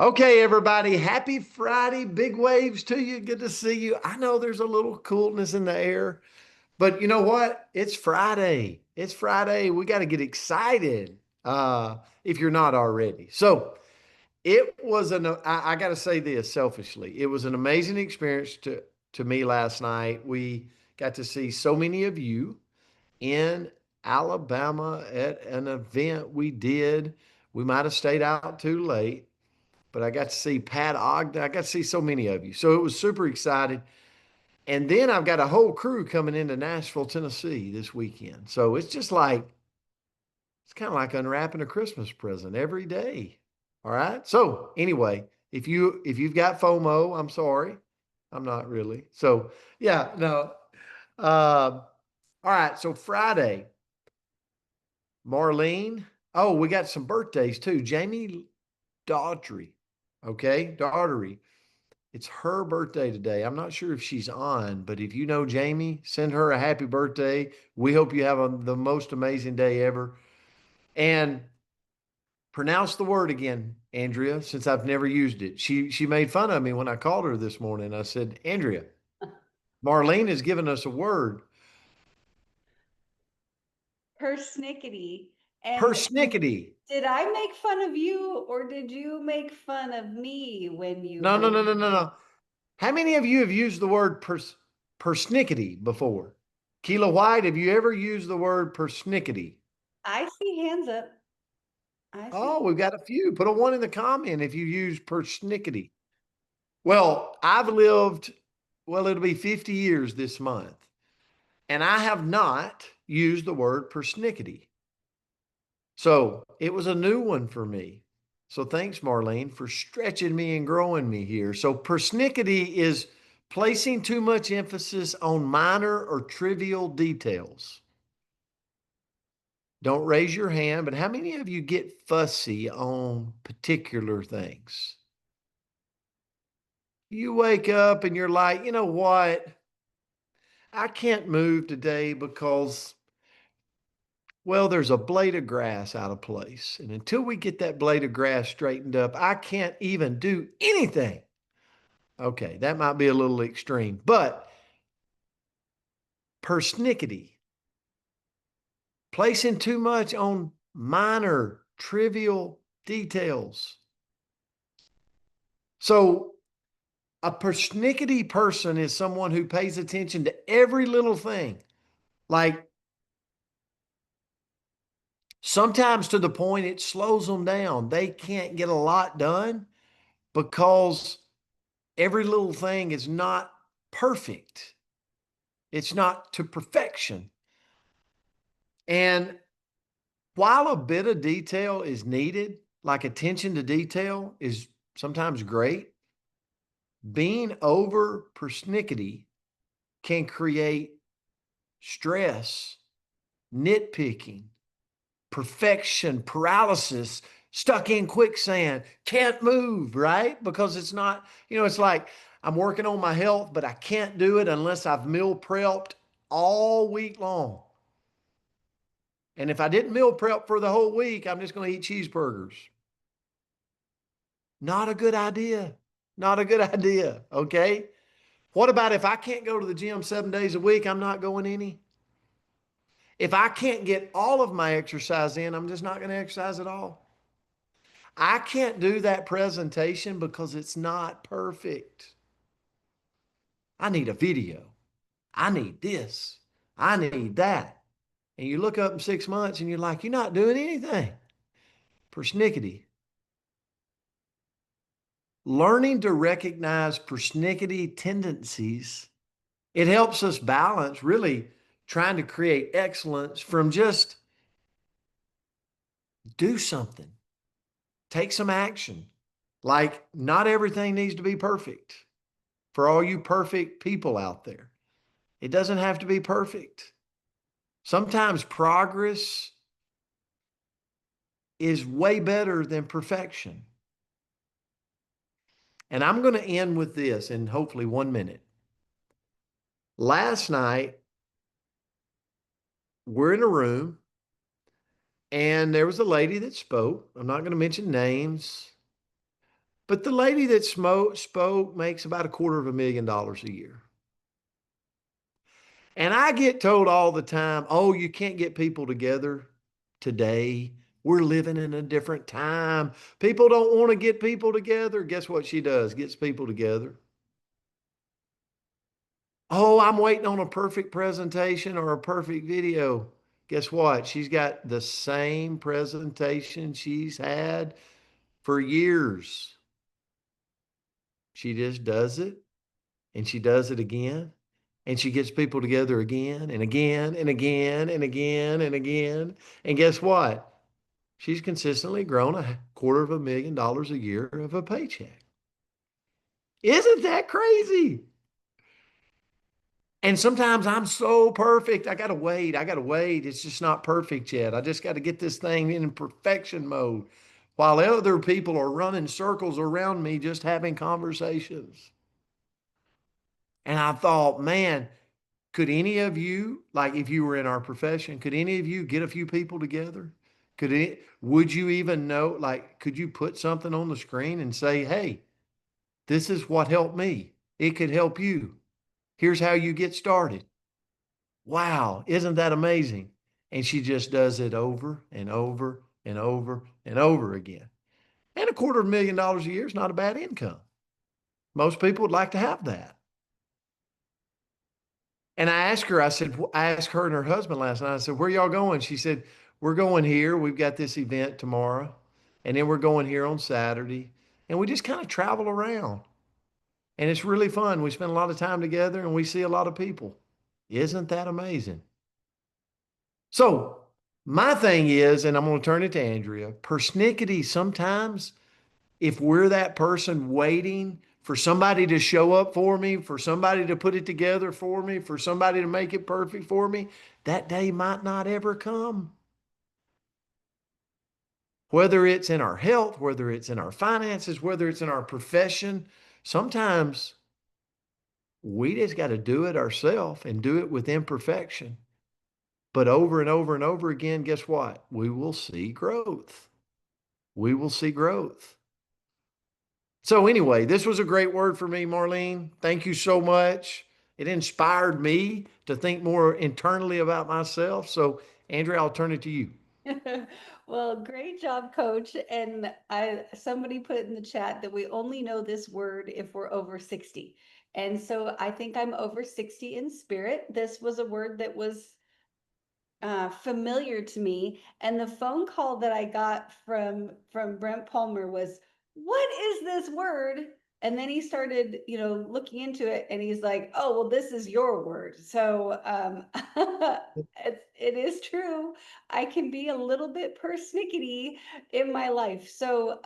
Okay, everybody, happy Friday. Big waves to you. Good to see you. I know there's a little coolness in the air, but you know what? It's Friday. It's Friday. We got to get excited if you're not already. So I got to say this selfishly. It was an amazing experience to me last night. We got to see so many of you in Alabama at an event we did. We might have stayed out too late, but I got to see Pat Ogden. I got to see so many of you. So it was super excited. And then I've got a whole crew coming into Nashville, Tennessee this weekend. So it's just like, it's kind of like unwrapping a Christmas present every day. All right. So anyway, if you've got FOMO, I'm sorry. I'm not really. So yeah, no. All right. So Friday, Marlene. Oh, we got some birthdays too. Jamie Daughtry. Okay. Daughtry. It's her birthday today. I'm not sure if she's on, but if you know Jamie, send her a happy birthday. We hope you have the most amazing day ever. And pronounce the word again, Andrea, since I've never used it. She made fun of me when I called her this morning. I said, Andrea, Marlene has given us a word. Persnickety. And Persnickety. did I make fun of you or did you make fun of me when you No, no, heard? no, no, no, no. How many of you have used the word persnickety before? Keela White, have you ever used the word persnickety? I see hands up. I see. Oh, we've got a few. Put a one in the comment if you use persnickety. Well, I've lived, well, it'll be 50 years this month, and I have not used the word persnickety. So it was a new one for me. So thanks, Marlene, for stretching me and growing me here. So persnickety is placing too much emphasis on minor or trivial details. Don't raise your hand, but how many of you get fussy on particular things? You wake up and you're like, you know what? I can't move today because, well, there's a blade of grass out of place. And until we get that blade of grass straightened up, I can't even do anything. Okay, that might be a little extreme, but persnickety, placing too much on minor, trivial details. So, a persnickety person is someone who pays attention to every little thing. Like sometimes to the point it slows them down. They can't get a lot done because every little thing is not perfect. It's not to perfection. And while a bit of detail is needed, like attention to detail is sometimes great, being over persnickety can create stress, nitpicking, perfection, paralysis, stuck in quicksand, can't move, right? Because it's not, it's like I'm working on my health, but I can't do it unless I've meal prepped all week long. And if I didn't meal prep for the whole week, I'm just going to eat cheeseburgers. Not a good idea. Not a good idea. Okay. What about if I can't go to the gym 7 days a week? I'm not going any. If I can't get all of my exercise in, I'm just not going to exercise at all. I can't do that presentation because it's not perfect. I need a video. I need this. I need that. And you look up in 6 months and you're like, you're not doing anything. Persnickety. Learning to recognize persnickety tendencies, it helps us balance really trying to create excellence from just do something, take some action. Like, not everything needs to be perfect for all you perfect people out there. It doesn't have to be perfect. Sometimes progress is way better than perfection. And I'm going to end with this in hopefully 1 minute. Last night, we're in a room and there was a lady that spoke. I'm not going to mention names, But the lady that spoke makes about $250,000 a year. And I get told all the time, oh, you can't get people together today. We're living in a different time. People don't want to get people together. Guess what she does? Gets people together. Oh, I'm waiting on a perfect presentation or a perfect video. Guess what? She's got the same presentation she's had for years. She just does it and she does it again. And she gets people together again and again and again and again and again. And guess what? She's consistently grown $250,000 a year of a paycheck. Isn't that crazy? And sometimes I'm so perfect. I got to wait. I got to wait. It's just not perfect yet. I just got to get this thing in perfection mode while other people are running circles around me just having conversations. And I thought, man, could any of you, like if you were in our profession, could any of you get a few people together? Would you even know, like, could you put something on the screen and say, hey, this is what helped me? It could help you. Here's how you get started. Wow, isn't that amazing? And she just does it over and over and over and over again. And $250,000 a year is not a bad income. Most people would like to have that. And I asked her, I asked her and her husband last night, I said, where y'all going? She said, we're going here. We've got this event tomorrow. And then we're going here on Saturday. And we just kind of travel around. And it's really fun. We spend a lot of time together and we see a lot of people. Isn't that amazing? So my thing is, and I'm going to turn it to Andrea, persnickety sometimes, if we're that person waiting for somebody to show up for me, for somebody to put it together for me, for somebody to make it perfect for me, that day might not ever come. Whether it's in our health, whether it's in our finances, whether it's in our profession, sometimes we just got to do it ourselves and do it with imperfection. But over and over and over again, guess what? We will see growth. We will see growth. So, anyway, this was a great word for me, Marlene. Thank you so much. It inspired me to think more internally about myself. So, Andrea, I'll turn it to you. Well, great job, coach. And I somebody put in the chat that we only know this word if we're over 60. And so I think I'm over 60 in spirit. This was a word that was familiar to me. And the phone call that I got from Brent Palmer was, "What is this word?" And then he started, looking into it, and he's like, "Oh, well, this is your word." So it is true. I can be a little bit persnickety in my life. So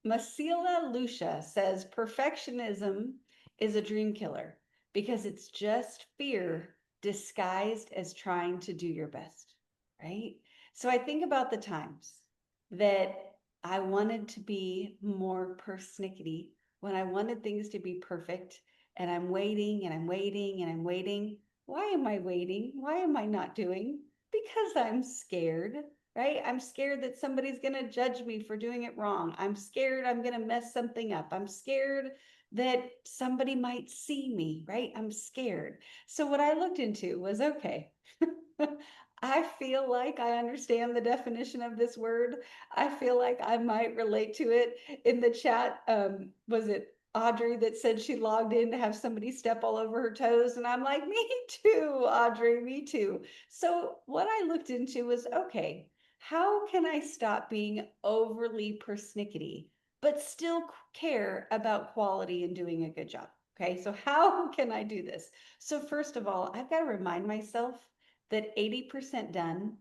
Masila Lucia says perfectionism is a dream killer because it's just fear disguised as trying to do your best, right? So I think about the times that I wanted to be more persnickety, when I wanted things to be perfect, and I'm waiting and I'm waiting and I'm waiting. Why am I waiting? Why am I not doing? Because I'm scared, right? I'm scared that somebody's going to judge me for doing it wrong. I'm scared I'm going to mess something up. I'm scared that somebody might see me, right? I'm scared. So what I looked into was, okay, I feel like I understand the definition of this word. I feel like I might relate to it. In the chat, was it Audrey that said she logged in to have somebody step all over her toes? And I'm like, me too, Audrey, me too. So what I looked into was, okay, how can I stop being overly persnickety, but still care about quality and doing a good job? Okay, so how can I do this? So first of all, I've got to remind myself that 80% done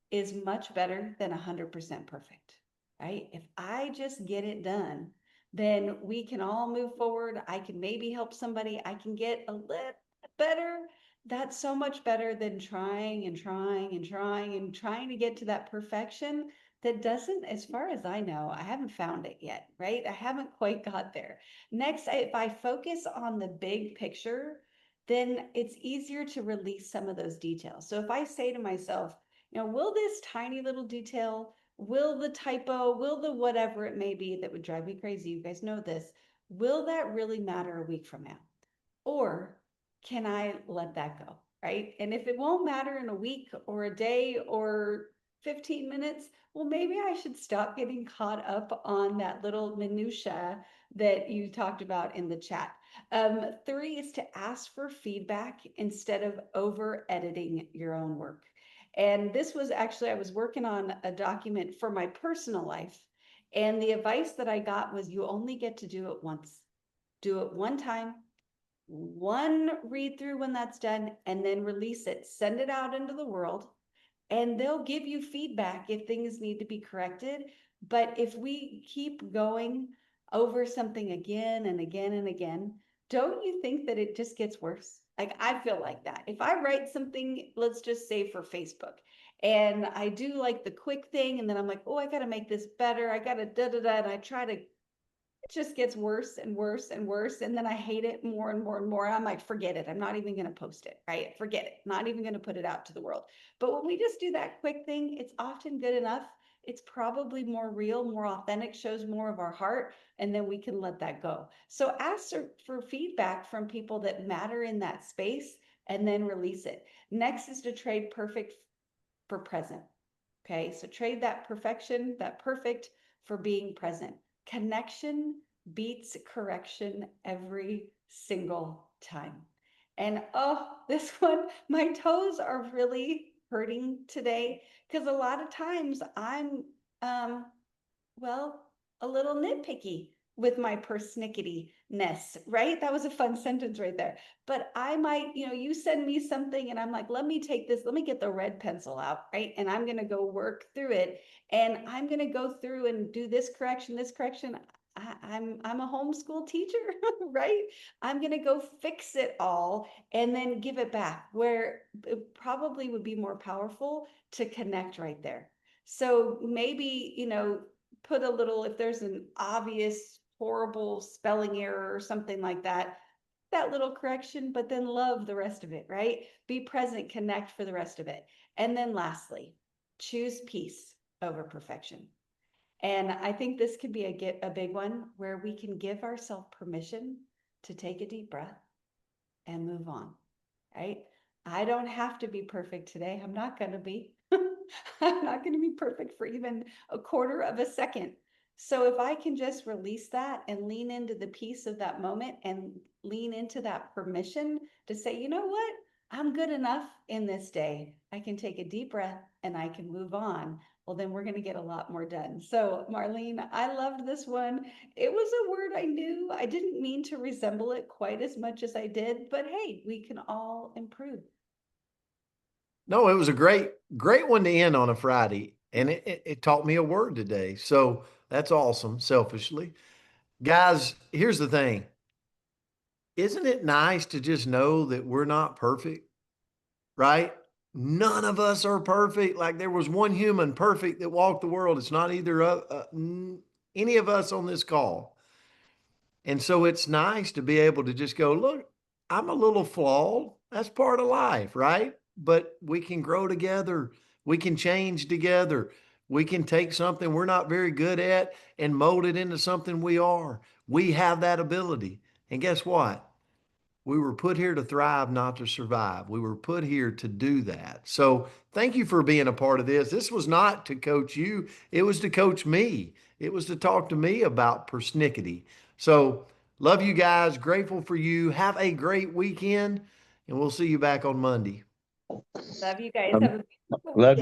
is much better than 100% perfect, right? If I just get it done, then we can all move forward. I can maybe help somebody. I can get a little better. That's so much better than trying and trying and trying and trying to get to that perfection that doesn't, as far as I know, I haven't found it yet, right? I haven't quite got there. Next, if I focus on the big picture, then it's easier to release some of those details. So if I say to myself, will this tiny little detail Will the typo, will the whatever it may be that would drive me crazy, you guys know this, will that really matter a week from now? Or can I let that go? Right. And if it won't matter in a week or a day or 15 minutes, well, maybe I should stop getting caught up on that little minutia that you talked about in the chat. Three is to ask for feedback instead of over editing your own work. And this was actually, I was working on a document for my personal life. And the advice that I got was you only get to do it once. Do it one time, one read through when that's done, and then release it. Send it out into the world, and they'll give you feedback if things need to be corrected. But if we keep going over something again and again and again, don't you think that it just gets worse? Like, I feel like that. If I write something, let's just say for Facebook, and I do like the quick thing, and then I'm like, oh, I got to make this better. I got to da da da. And I try to, it just gets worse and worse and worse. And then I hate it more and more and more. I'm like, forget it. I'm not even going to post it, right? Forget it. Not even going to put it out to the world. But when we just do that quick thing, it's often good enough. It's probably more real, more authentic, shows more of our heart, and then we can let that go. So ask for feedback from people that matter in that space and then release it. Next is to trade perfect for present. Okay, so trade that perfection, that perfect, for being present. Connection beats correction every single time. And oh, this one, my toes are really hurting today because a lot of times I'm um well, a little nitpicky with my persnickety-ness, right? That was a fun sentence right there. But I might, you send me something and I'm like, let me take this, let me get the red pencil out, right? And I'm going to go work through it. And I'm going to go through and do this correction, this correction. I'm a homeschool teacher, right? I'm going to go fix it all and then give it back, where it probably would be more powerful to connect right there. So maybe, put a little, if there's an obvious horrible spelling error or something like that, that little correction, but then love the rest of it, right? Be present, connect for the rest of it. And then lastly, choose peace over perfection. And I think this could be a big one where we can give ourselves permission to take a deep breath and move on, right? I don't have to be perfect today. I'm not going to be. I'm not going to be perfect for even a quarter of a second. So if I can just release that and lean into the peace of that moment and lean into that permission to say, you know what? I'm good enough in this day. I can take a deep breath and I can move on. Well, then we're going to get a lot more done. So, Marlene, I loved this one. It was a word I knew. I didn't mean to resemble it quite as much as I did, but hey, we can all improve. No, it was a great one to end on a Friday. And it taught me a word today. So that's awesome, selfishly. Guys, here's the thing. Isn't it nice to just know that we're not perfect, right? None of us are perfect. Like there was one human perfect that walked the world. It's not either any of us on this call. And so it's nice to be able to just go, look, I'm a little flawed. That's part of life, right? But we can grow together. We can change together. We can take something we're not very good at and mold it into something we are. We have that ability. And guess what? We were put here to thrive, not to survive. We were put here to do that. So thank you for being a part of this. This was not to coach you, it was to coach me. It was to talk to me about persnickety. So love you guys. Grateful for you. Have a great weekend, and we'll see you back on Monday. Love you guys. Um, Have a beautiful love weekend. you.